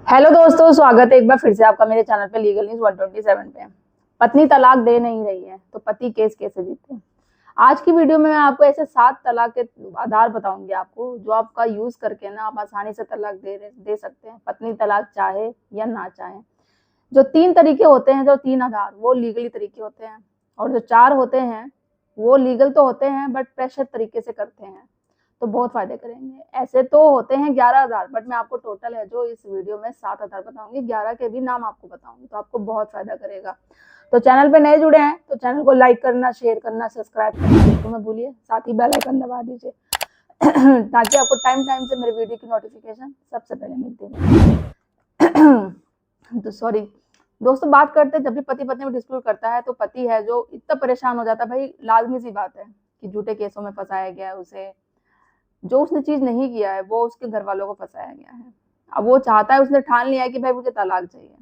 Hello दोस्तों, स्वागत है एक बार फिर से आपका मेरे चैनल पे लीगल न्यूज 127 पे। पत्नी तलाक दे नहीं रही है तो पति केस कैसे जीते हैं। आज की वीडियो में मैं आपको ऐसे 7 तलाक के आधार बताऊंगी आपको, जो आपका यूज करके ना आप आसानी से तलाक दे सकते हैं, पत्नी तलाक चाहे या ना चाहे। जो 3 तरीके होते हैं, जो 3 आधार, वो लीगली तरीके होते हैं, और जो 4 होते हैं वो लीगल तो होते हैं बट प्रेशर तरीके से करते हैं, तो बहुत फायदे करेंगे। ऐसे तो होते हैं 11,000, बट मैं आपको टोटल है जो इस वीडियो में 7,000 बताऊंगी, 11 के भी नाम आपको बताऊंगी, तो आपको बहुत फायदा करेगा। तो चैनल पे नए जुड़े हैं तो चैनल को लाइक करना, शेयर करना, सब्सक्राइब करना बिल्कुल मत भूलिए, साथ ही बेल आइकन दबा दीजिए ताकि आपको टाइम टाइम से मेरे वीडियो की नोटिफिकेशन सबसे पहले मिलती है। तो सॉरी दोस्तों, बात करते हैं जब भी पति पत्नी में डिस्प्यूट करता है तो पति है जो इतना परेशान हो जाता है, भाई लाजमी सी बात है कि झूठे केसों में फंसाया गया है उसे, जो उसने चीज नहीं किया है वो उसके घर वालों को फंसाया गया है। अब वो चाहता है, उसने ठान लिया है कि भाई मुझे तलाक चाहिए।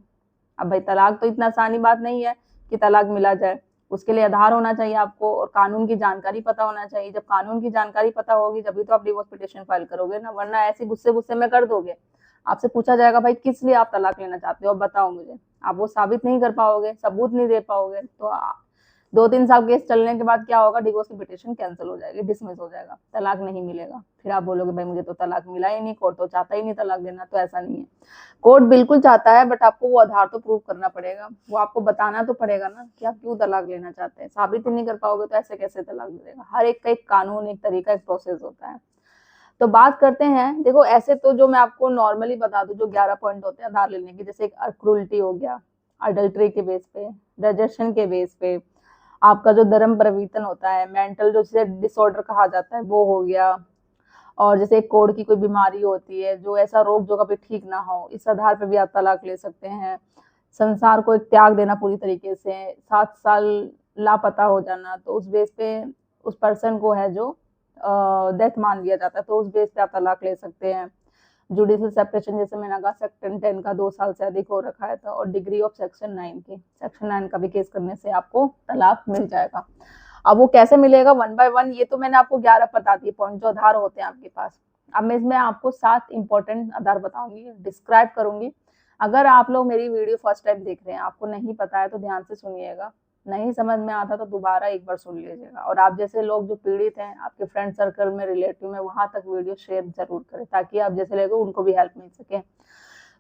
अब भाई तलाक तो इतना आसानी बात नहीं है कि तलाक मिला जाए, उसके लिए आधार होना चाहिए आपको और कानून की जानकारी पता होना चाहिए। जब कानून की जानकारी पता होगी जब तो आप डिवोर्स पिटिशन फाइल करोगे ना, वरना ऐसे गुस्से गुस्से में कर दोगे। आपसे पूछा जाएगा भाई किस लिए आप तलाक लेना चाहते हो, अब बताओ मुझे। आप वो साबित नहीं कर पाओगे, सबूत नहीं दे पाओगे, तो 2-3 साल केस चलने के बाद क्या होगा, डिवोर्स की पिटिशन कैंसिल हो जाएगी, डिसमिस हो जाएगा, तलाक नहीं मिलेगा। फिर आप बोलोगे भाई मुझे तो तलाक मिला ही नहीं, कोर्ट तो चाहता ही नहीं तलाक देना। तो ऐसा नहीं है, कोर्ट बिल्कुल चाहता है, बट आपको वो आधार तो प्रूव करना पड़ेगा, वो आपको बताना तो पड़ेगा ना कि आप क्यों तलाक लेना चाहते हैं। साबित ही नहीं कर पाओगे तो ऐसे कैसे तलाक मिलेगा। हर एक का एक कानून, एक तरीका, एक प्रोसेस होता है। तो बात करते हैं, देखो ऐसे तो जो मैं आपको नॉर्मली बता दूं, जो 11 पॉइंट होते हैं आधार लेने के, जैसे एक क्रूरल्टी हो गया, अडल्ट्री के बेस पे, रजर्शन के बेस पे, आपका जो धर्म प्रवीतन होता है, मेंटल जो जिसे डिसऑर्डर कहा जाता है वो हो गया, और जैसे एक कोढ़ की कोई बीमारी होती है, जो ऐसा रोग जो कभी ठीक ना हो, इस आधार पर भी आप तलाक ले सकते हैं। संसार को एक त्याग देना पूरी तरीके से, 7 साल लापता हो जाना, तो उस बेस पे उस पर्सन को है जो डेथ मान लिया जाता है, तो उस बेस पे आप तलाक ले सकते हैं। जुडिशियल सेपरेशन, जैसे मैंने कहा सेक्शन 10 का 2 साल से अधिक हो रखा है, तो और डिग्री ऑफ सेक्शन 9 की, सेक्शन 9 का भी केस करने से आपको तलाक मिल जाएगा। अब वो कैसे मिलेगा, 1 बाय 1, ये तो मैंने आपको 11 बता दिए पॉइंट जो आधार होते हैं आपके पास। अब मैं इसमें आपको 7 इंपॉर्टेंट आधार बताऊंगी, डिस्क्राइब करूंगी। अगर आप लोग मेरी वीडियो फर्स्ट टाइम देख रहे हैं, आपको नहीं पता है तो ध्यान से सुनिएगा, नहीं समझ में आता तो दोबारा एक बार सुन लीजिएगा। और आप जैसे लोग जो पीड़ित हैं, आपके फ्रेंड सर्कल में, रिलेटिव में, वहां तक वीडियो शेयर जरूर करें ताकि आप जैसे लोग उनको भी हेल्प मिल सके।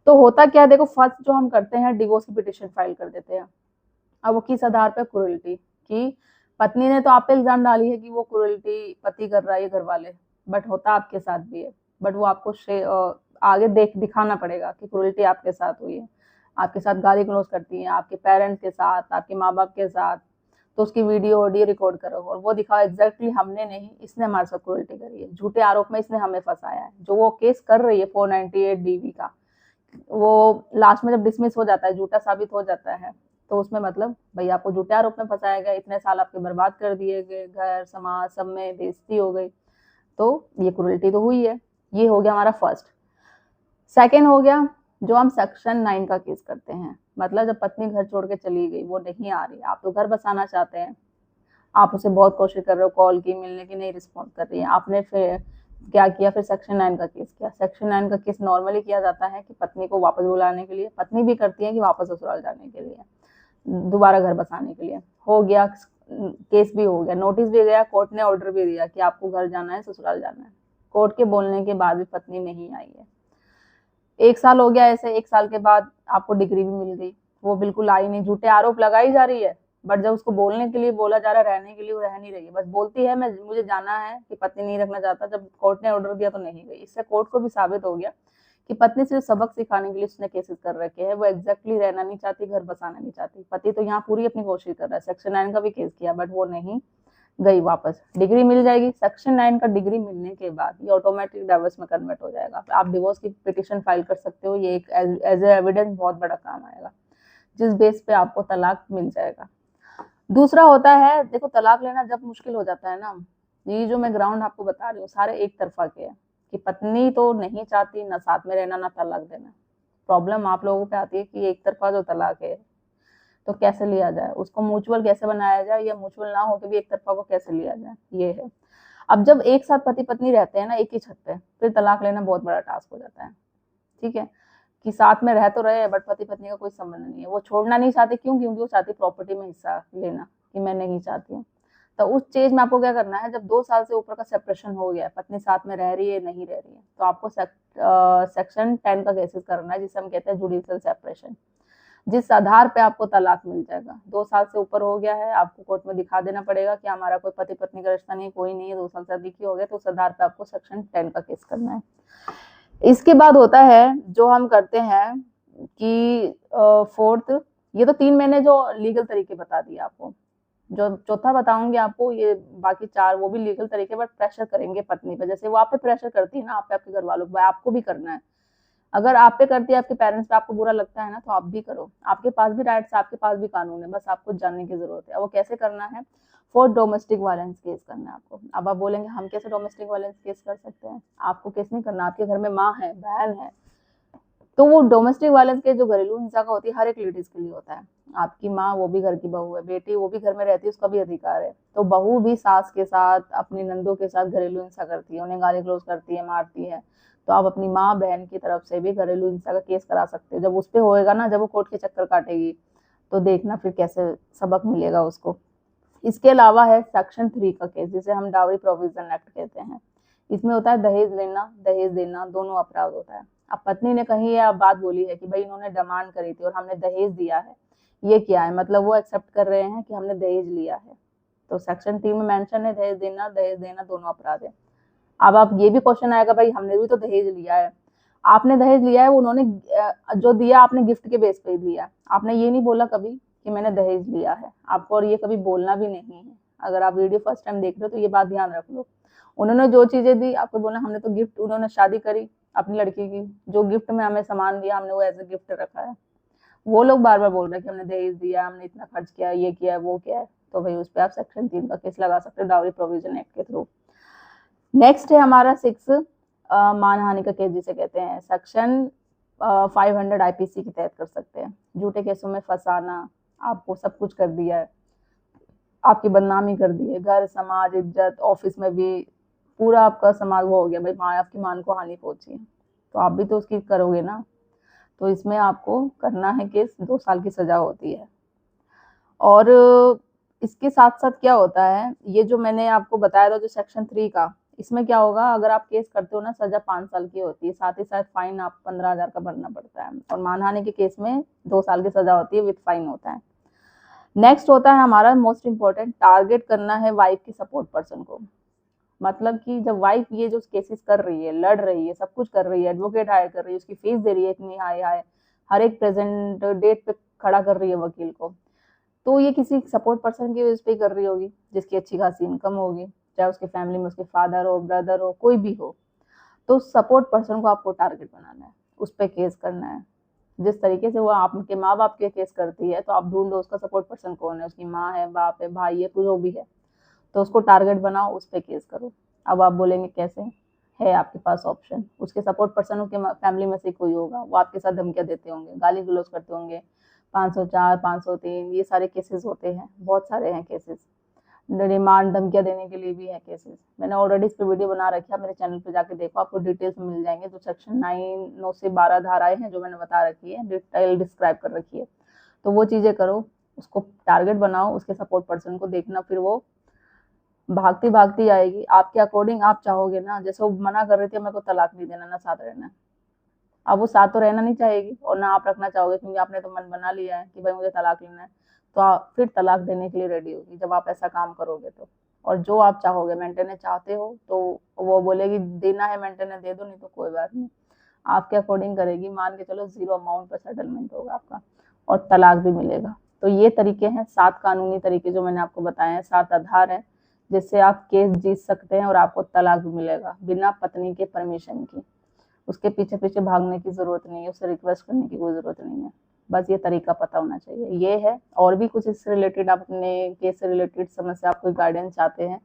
तो होता क्या है, देखो फर्स्ट जो हम करते हैं, डिवोर्स की पिटिशन फाइल कर देते हैं। अब वो किस आधार पर, क्रूरल्टी की, पत्नी ने तो आप पे इल्जाम डाली है कि वो क्रूरल्टी पति कर रहा है, घर वाले, बट होता आपके साथ भी है, बट वो आपको आगे दिखाना पड़ेगा कि क्रूरल्टी आपके साथ हुई है। आपके साथ गाली गलौज करती है, आपके पेरेंट्स के साथ, आपके माँ बाप के साथ, तो उसकी वीडियो ऑडियो रिकॉर्ड करो और वो दिखाओ एग्जैक्टली हमने नहीं, इसने हमारे साथ क्रूरल्टी करी है, झूठे आरोप में इसने हमें फंसाया है। जो वो केस कर रही है 498 DV का, वो लास्ट में जब डिसमिस हो जाता है, झूठा साबित हो जाता है, तो उसमें मतलब भाई आपको झूठे आरोप में फंसाया गया, इतने साल आपके बर्बाद कर दिए गए, घर समाज सब में बेइज्जती हो गई, तो ये क्रूरल्टी तो हुई है। ये हो गया हमारा फर्स्ट। सेकेंड हो गया जो हम सेक्शन 9 का केस करते हैं, मतलब जब पत्नी घर छोड़ के चली गई, वो नहीं आ रही, आप तो घर बसाना चाहते हैं, आप उसे बहुत कोशिश कर रहे हो, कॉल की, मिलने की, नहीं रिस्पॉन्स कर रही है, आपने फिर क्या किया, फिर सेक्शन 9 का केस किया। सेक्शन 9 का केस नॉर्मली किया जाता है कि पत्नी को वापस बुलाने के लिए, पत्नी भी करती है कि वापस ससुराल जाने के लिए, दोबारा घर बसाने के लिए। हो गया, केस भी हो गया, नोटिस भी गया, कोर्ट ने ऑर्डर भी दिया कि आपको घर जाना है, ससुराल जाना है। कोर्ट के बोलने के बाद भी पत्नी नहीं आई है, 1 साल हो गया ऐसे, 1 साल के बाद आपको डिग्री भी मिल गई, वो बिल्कुल आई नहीं, झूठे आरोप लगाई जा रही है, बट जब उसको बोलने के लिए बोला जा रहा है, रहने के लिए, वो रह नहीं रही है, बस बोलती है मैं मुझे जाना है कि पत्नी नहीं रखना चाहता। जब कोर्ट ने ऑर्डर दिया तो नहीं गई। इससे कोर्ट को भी साबित हो गया कि पत्नी सिर्फ सबक सिखाने के लिए उसने केसेस कर रखे हैं, वो एग्जैक्टली रहना नहीं चाहती, घर बसाना नहीं चाहती। पति तो यहाँ पूरी अपनी कोशिश कर रहा है, सेक्शन 9 का भी केस किया, बट वो नहीं गई वापस। डिग्री मिल जाएगी, सेक्शन 9 का डिग्री मिलने के बाद ये ऑटोमेटिक डाइवोर्स में कन्वर्ट हो जाएगा, आप डिवोर्स की पिटिशन फाइल कर सकते हो। ये एक एज ए एविडेंस बहुत बड़ा काम आएगा, जिस बेस पे आपको तलाक मिल जाएगा। दूसरा होता है, देखो तलाक लेना जब मुश्किल हो जाता है ना, ये जो मैं ग्राउंड आपको बता रही हूँ सारे एक तरफा के हैं, कि पत्नी तो नहीं चाहती ना साथ में रहना ना तलाक देना। प्रॉब्लम आप लोगों पे आती है कि एक तरफा जो तलाक है, तो कैसे लिया जाए, उसको म्यूचुअल कैसे बनाया जाए, या म्यूचुअल ना होकर भी एक तरफा को कैसे लिया जाए, ये है। अब जब एक साथ पति पत्नी रहते हैं ना एक ही छत पे, फिर तलाक लेना बहुत बड़ा टास्क हो जाता है। ठीक है, कि साथ में रह तो रहे हैं बट पति पत्नी का कोई संबंध नहीं है। वो छोड़ना नहीं चाहते, क्यों? क्योंकि वो चाहती प्रॉपर्टी में हिस्सा लेना, कि मैं नहीं चाहती हूँ। तो उस स्टेज में आपको क्या करना है, जब 2 साल से ऊपर का सेपरेशन हो गया है, पत्नी साथ में रह रही है, नहीं रह रही है, तो आपको सेक्शन 10 का केसेस करना है, जिसे हम कहते हैं जुडिशियल सेपरेशन, जिस आधार पे आपको तलाक मिल जाएगा। 2 साल से ऊपर हो गया है, आपको कोर्ट में दिखा देना पड़ेगा कि हमारा कोई पति पत्नी का रिश्ता नहीं, कोई नहीं है, 2 साल से अधिक ही हो गया, तो उस आधार पे आपको सेक्शन 10 का केस करना है। इसके बाद होता है जो हम करते हैं कि फोर्थ, ये तो 3 मैंने जो लीगल तरीके बता दिए आपको। जो चौथा बताऊंगी आपको, ये बाकी 4 वो भी लीगल तरीके, बट प्रेशर करेंगे पत्नी पे, जैसे वो आप पे प्रेशर करती है ना, आप पे आपके घर वालों पे, आपको भी करना है। अगर आप पे करती है आपके पेरेंट्स पे, आपको बुरा लगता है ना, तो आप भी करो। आपके पास भी राइट्स, आपके पास भी कानून है, बस आपको जानने की जरूरत है। वो कैसे करना है? फॉर डोमेस्टिक वायलेंस केस करना है आपको। अब आप बोलेंगे हम कैसे डोमेस्टिक वायलेंस केस कर सकते हैं? आपको केस नहीं करना, आपके घर में माँ है, बहन है, तो वो डोमेस्टिक वायलेंस के जो घरेलू हिंसा का होती है, हर एक लेडीज के लिए होता है। आपकी माँ वो भी घर की बहू है, बेटी वो भी घर में रहती है, उसका भी अधिकार है। तो बहू भी सास के साथ, अपनी नंदों के साथ घरेलू हिंसा करती है, उन्हें गाली गलौज करती है, मारती है। तो आप अपनी माँ बहन की तरफ से भी घरेलू हिंसा का केस करा सकते हो। जब उस पर होएगा ना, जब वो कोर्ट के चक्कर काटेगी, तो देखना फिर कैसे सबक मिलेगा उसको। इसके अलावा है सेक्शन 3 का केस, जिसे हम डावरी प्रोविजन एक्ट कहते हैं। इसमें होता है दहेज लेना, दहेज देना, दोनों अपराध होता है। अब पत्नी ने कहीं ये बात बोली है कि भाई इन्होंने डिमांड करी थी और हमने दहेज दिया है, ये क्या है? मतलब वो एक्सेप्ट कर रहे हैं कि हमने दहेज लिया है। तो सेक्शन 3 में मेंशन है दहेज देना दोनों अपराध है। अब आप ये भी क्वेश्चन आएगा, भाई हमने भी तो दहेज लिया है। आपने दहेज लिया है, उन्होंने जो दिया आपने गिफ्ट के बेस पे दिया। आपने ये नहीं बोला कभी कि मैंने दहेज लिया है आपको, और ये कभी बोलना भी नहीं है। अगर आप वीडियो फर्स्ट टाइम देख रहे हो तो ये बात ध्यान रख लो। उन्होंने जो चीजें दी आपको बोला हमने तो गिफ्ट, उन्होंने शादी करी अपनी लड़की की, जो गिफ्ट में हमें सामान दिया हमने वो एज ए गिफ्ट रखा है। वो लोग बार बार बोल रहे हैं कि हमने दहेज दिया, हमने इतना खर्च किया, ये किया, वो किया है। तो भाई उस पर आप सेक्शन 3 का केस लगा सकते हो डावरी प्रोविजन एक्ट के थ्रू। नेक्स्ट है हमारा 6 मानहानि का केस, जिसे कहते हैं सेक्शन 500 आईपीसी के तहत कर सकते हैं। झूठे केसों में फंसाना, आपको सब कुछ कर दिया है, आपकी बदनामी कर दी है, घर समाज इज्जत, ऑफिस में भी पूरा आपका समाज वो हो गया, भाई आपकी मान को हानि पहुंची है, तो आप भी तो उसकी करोगे ना। तो इसमें आपको करना है केस, 2 साल की सजा होती है। और इसके साथ साथ क्या होता है, ये जो मैंने आपको बताया था जो सेक्शन 3 का, इसमें क्या होगा, अगर आप केस करते हो ना, सजा 5 साल की होती है, साथ ही साथ फाइन आप 15,000 का भरना पड़ता है। और मानहानि के केस में 2 साल की सजा होती है विद फाइन होता है। नेक्स्ट होता है हमारा मोस्ट इम्पोर्टेंट, टारगेट करना है वाइफ की सपोर्ट पर्सन को। मतलब कि जब वाइफ ये जो केसेस कर रही है, लड़ रही है, सब कुछ कर रही है, एडवोकेट हायर कर रही है, उसकी फीस दे रही है इतनी हाई हाई, हर एक प्रेजेंट डेट पे खड़ा कर रही है वकील को, तो ये किसी सपोर्ट पर्सन की वजह से कर रही होगी, जिसकी अच्छी खासी इनकम होगी, चाहे उसके फैमिली में उसके फादर हो, ब्रदर हो, कोई भी हो। तो सपोर्ट पर्सन को आपको टारगेट बनाना है, उस पर केस करना है। जिस तरीके से वो आपके माँ बाप के केस करती है, तो आप ढूंढो उसका सपोर्ट पर्सन कौन है, उसकी माँ है, बाप है, भाई है, कुछ जो भी है, तो उसको टारगेट बनाओ, उस पर केस करो। अब आप बोलेंगे कैसे? है आपके पास ऑप्शन। उसके सपोर्ट पर्सन के फैमिली में से कोई होगा, वो आपके साथ धमकियां देते होंगे, गाली गलौज करते होंगे, 504, 503, ये सारे केसेस होते हैं, बहुत सारे हैं केसेस। डिमांड धमकियां देने के लिए भी है केसेस, मैंने ऑलरेडी इस पे वीडियो बना रखी है, मेरे चैनल पे जाके देखो, आपको डिटेल्स में मिल जाएंगे। जो सेक्शन 9 से 12 धाराएं हैं जो मैंने बता रखी है, डिटेल डिस्क्राइब कर रखी है, तो वो चीजें करो, उसको टारगेट बनाओ, उसके सपोर्ट पर्सन को देखना, फिर वो भागती भागती आएगी आपके अकॉर्डिंग। आप चाहोगे ना, जैसे वो मना कर रही थी मेरे को तलाक नहीं देना, ना साथ रहना, अब वो साथ तो रहना नहीं चाहेगी और ना आप रखना चाहोगे, क्योंकि आपने तो मन बना लिया है कि भाई मुझे तलाक लेना है, तो आप फिर तलाक देने के लिए रेडी होगी जब आप ऐसा काम करोगे तो। और जो आप चाहोगे, मेंटेनेंस चाहते हो, तो वो बोलेगी देना है मेंटेनेंस दे दो, नहीं तो कोई बात नहीं, आपके अकॉर्डिंग करेगी। मान के चलो 0 अमाउंट पर सेटलमेंट होगा आपका और तलाक भी मिलेगा। तो ये तरीके हैं, 7 कानूनी तरीके जो मैंने आपको बताए हैं, 7 आधार हैं जिससे आप केस जीत सकते हैं और आपको तलाक भी मिलेगा बिना पत्नी के परमिशन की। उसके पीछे पीछे भागने की जरूरत नहीं है, उससे रिक्वेस्ट करने की कोई जरूरत नहीं है, बस ये तरीका पता होना चाहिए। ये है, और भी कुछ इससे रिलेटेड, आप अपने केस से रिलेटेड समस्या, आप कोई गाइडेंस चाहते हैं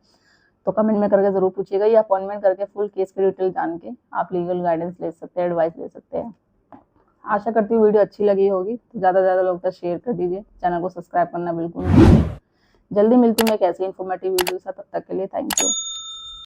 तो कमेंट में करके जरूर पूछिएगा, या अपॉइंटमेंट करके फुल केस की डिटेल जान के आप लीगल गाइडेंस ले सकते हैं, एडवाइस ले सकते हैं। आशा करती हूँ वीडियो अच्छी लगी होगी, तो ज़्यादा से ज़्यादा लोग तक शेयर कर दीजिए, चैनल को सब्सक्राइब करना बिल्कुल नहीं। जल्दी मिलती हूँ एक ऐसी इन्फॉर्मेटिव वीडियो के साथ, तब तक के लिए थैंक यू।